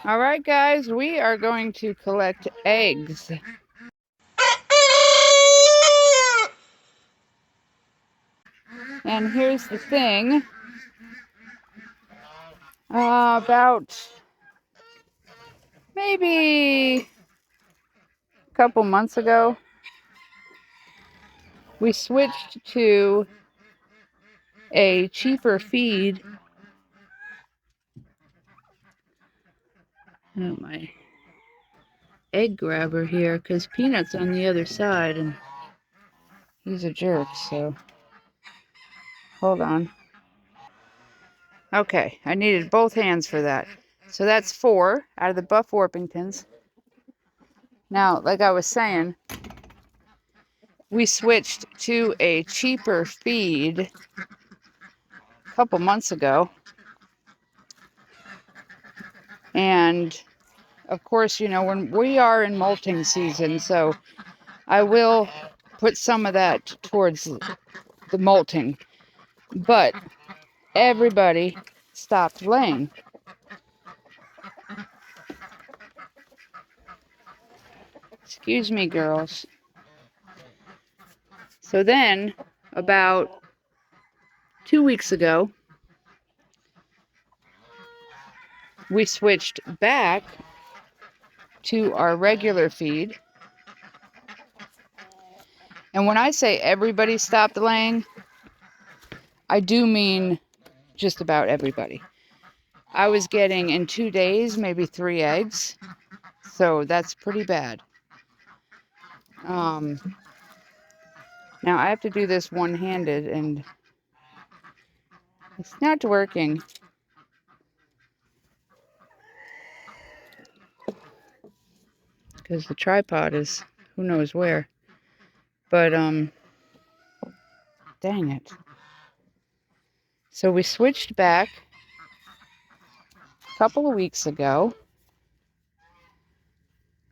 All right, guys, we are going to collect eggs. And here's the thing. About maybe a couple months ago, we switched to a cheaper feed. Oh, my egg grabber here, because Peanut's on the other side, and he's a jerk, so hold on. Okay, I needed both hands for that. So that's 4 out of the Buff Orpingtons. Now, like I was saying, we switched to a cheaper feed a couple months ago. And of course, you know, when we are in molting season, so I will put some of that towards the molting. But everybody stopped laying. Excuse me, girls. So then, about 2 weeks ago, we switched back to our regular feed. And when I say everybody stopped laying, I do mean just about everybody. I was getting in 2 days, maybe 3 eggs. So that's pretty bad. Now I have to do this one-handed and it's not working. Because the tripod is who knows where. But, dang it. So we switched back a couple of weeks ago.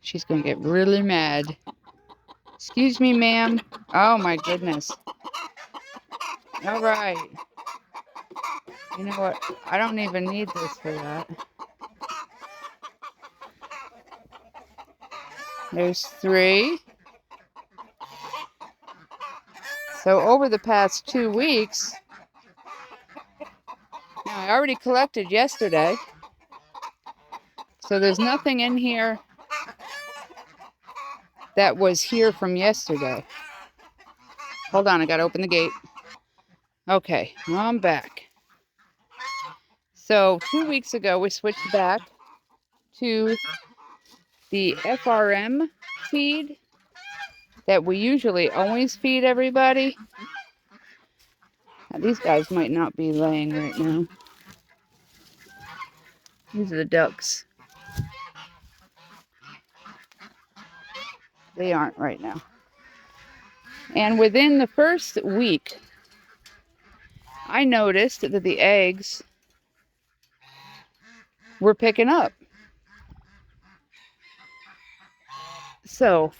She's going to get really mad. Excuse me, ma'am. Oh, my goodness. All right. You know what? I don't even need this for that. There's 3. So over the past 2 weeks, now I already collected yesterday. So there's nothing in here that was here from yesterday. Hold on, I gotta open the gate. Okay, I'm back. So 2 weeks ago, we switched back to the FRM feed that we usually always feed everybody. Now, these guys might not be laying right now. These are the ducks. They aren't right now. And within the first week, I noticed that the eggs were picking up. So,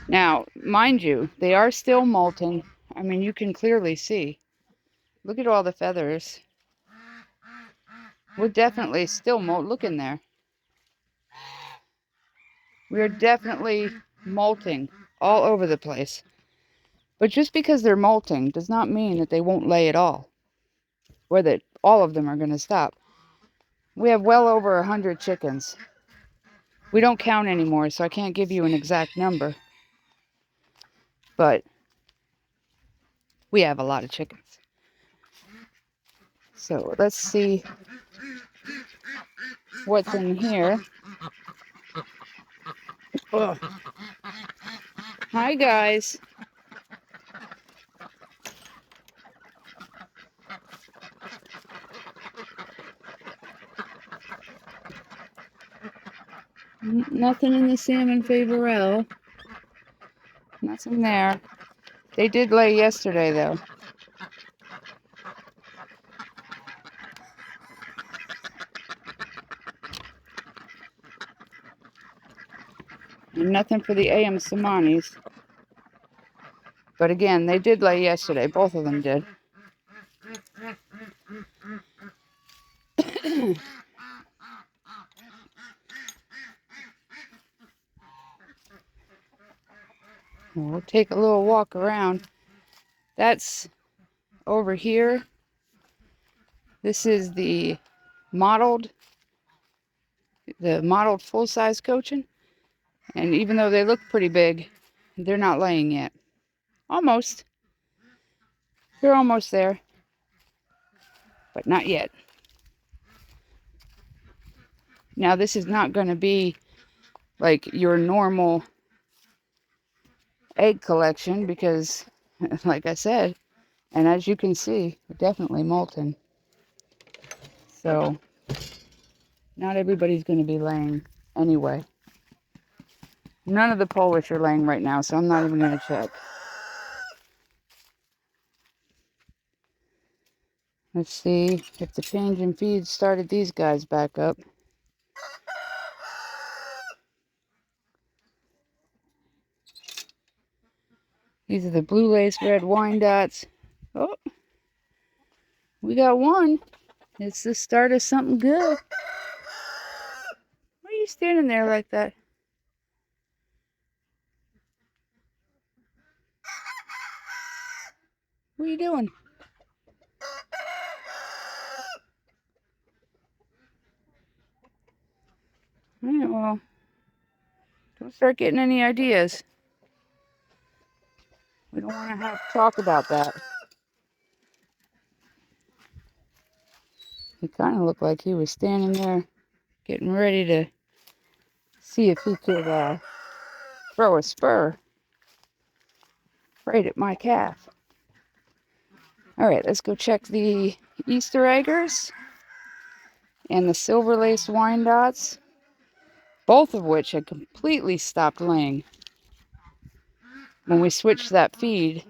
now, mind you, they are still molting. I mean, you can clearly see. Look at all the feathers. We're definitely still look in there. We're definitely molting all over the place. But just because they're molting does not mean that they won't lay at all. Or that all of them are going to stop. We have well over 100 chickens. We don't count anymore, so I can't give you an exact number. But we have a lot of chickens. So let's see what's in here. Ugh. Hi, guys. Nothing in the salmon favorel. Nothing there. They did lay yesterday, though. And nothing for the AM Samanis. But again, they did lay yesterday. Both of them did. We'll take a little walk around. That's over here. This is the modeled full-size cochin. And even though they look pretty big, they're not laying yet. Almost. They're almost there. But not yet. Now this is not going to be like your normal egg collection because, like I said, and as you can see, definitely molten. So, not everybody's going to be laying anyway. None of the Polish are laying right now, so I'm not even going to check. Let's see if the change in feed started these guys back up. These are the blue lace red Wyandottes. Oh, we got one. It's the start of something good. Why are you standing there like that? What are you doing? Alright, well, don't start getting any ideas. We don't want to have to talk about that. He kind of looked like he was standing there getting ready to see if he could throw a spur right at my calf. Alright, let's go check the Easter eggers and the silver lace Wyandottes, both of which had completely stopped laying when we switched that feed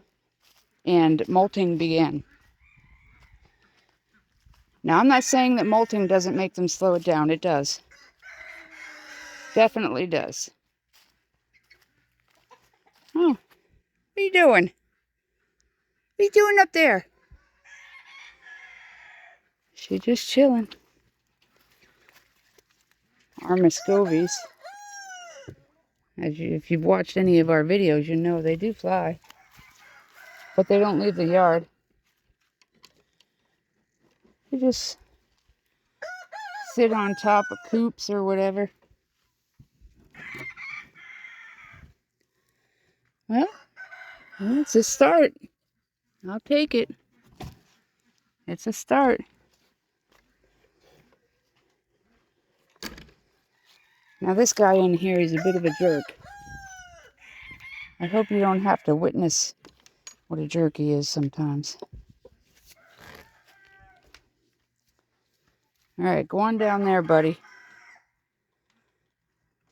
and molting began. Now, I'm not saying that molting doesn't make them slow it down. It does. Definitely does. Oh, what are you doing? What are you doing up there? She just chilling. Our Muscovies. If you've watched any of our videos, you know they do fly. But they don't leave the yard. They just sit on top of coops or whatever. Well, it's a start. I'll take it. It's a start. Now this guy in here is a bit of a jerk. I hope you don't have to witness what a jerk he is sometimes. Alright, go on down there, buddy.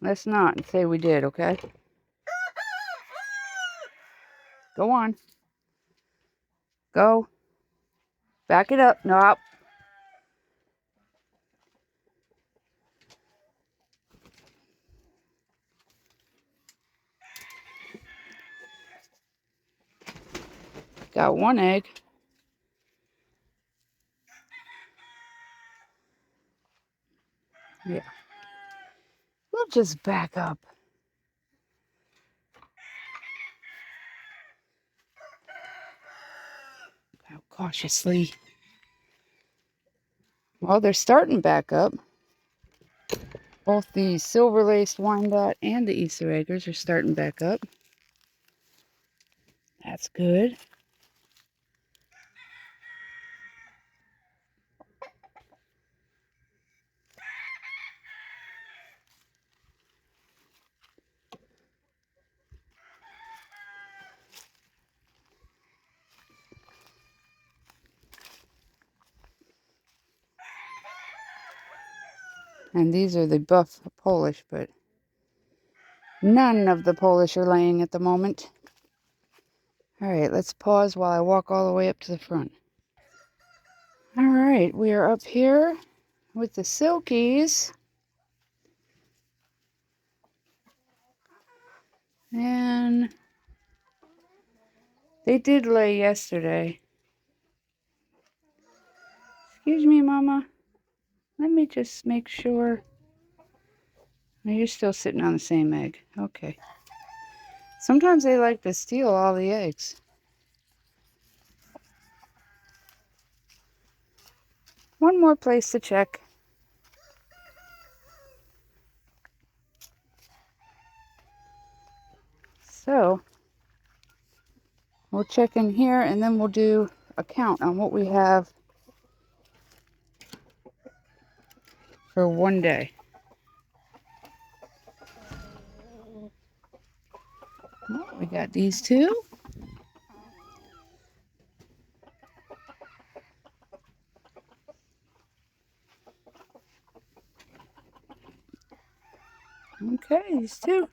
Let's not say we did, okay? Go on. Go. Back it up. No. Got one egg. Yeah. We'll just back up. Go cautiously. Well, they're starting back up. Both the silver laced Wyandotte and the Easter eggers are starting back up. That's good. And these are the buff Polish, but none of the Polish are laying at the moment. Alright, let's pause while I walk all the way up to the front. Alright, we are up here with the Silkies. And they did lay yesterday. Excuse me, Mama. Let me just make sure. No, you're still sitting on the same egg. Okay. Sometimes they like to steal all the eggs. One more place to check. So, we'll check in here and then we'll do a count on what we have for one day. Oh, we got these two. Okay, these two.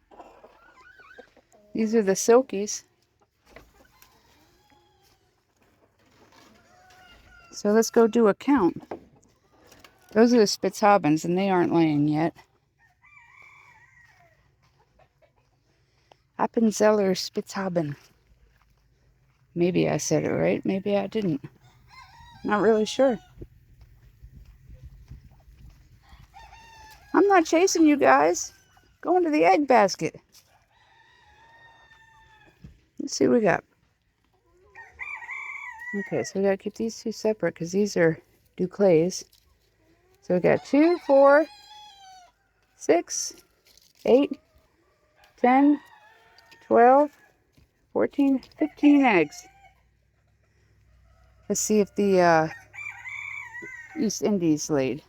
These are the silkies. So let's go do a count. Those are the Spitzhabens, and they aren't laying yet. Appenzeller Spitzhaben. Maybe I said it right, maybe I didn't. Not really sure. I'm not chasing you guys. Go into the egg basket. Let's see what we got. Okay, so we gotta keep these two separate because these are Duclays. So we got 2, 4, 6, 8, 10, 12, 14, 15 eggs. Let's see if the East Indies laid.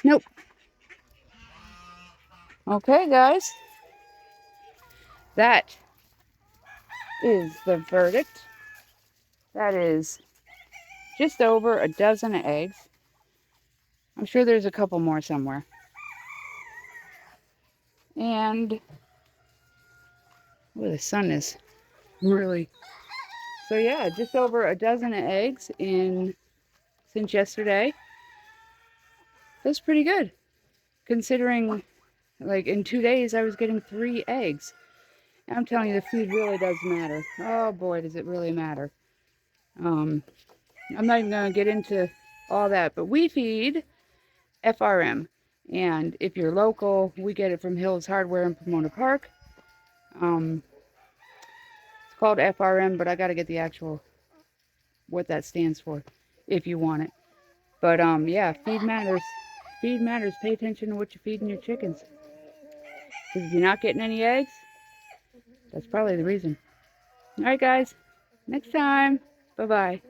Nope. Okay, guys. That is the verdict. That is just over a dozen eggs. I'm sure there's a couple more somewhere. And well, the sun is really... So yeah, just over a dozen eggs since yesterday. That's pretty good. Considering, like, in 2 days I was getting 3 eggs. And I'm telling you, the food really does matter. Oh boy, does it really matter. I'm not even going to get into all that, but we feed FRM. And if you're local, we get it from Hills Hardware in Pomona Park. It's called FRM, but I got to get the actual, what that stands for, if you want it. But yeah, feed matters. Feed matters. Pay attention to what you're feeding your chickens. Because if you're not getting any eggs, that's probably the reason. All right, guys. Next time. Bye-bye.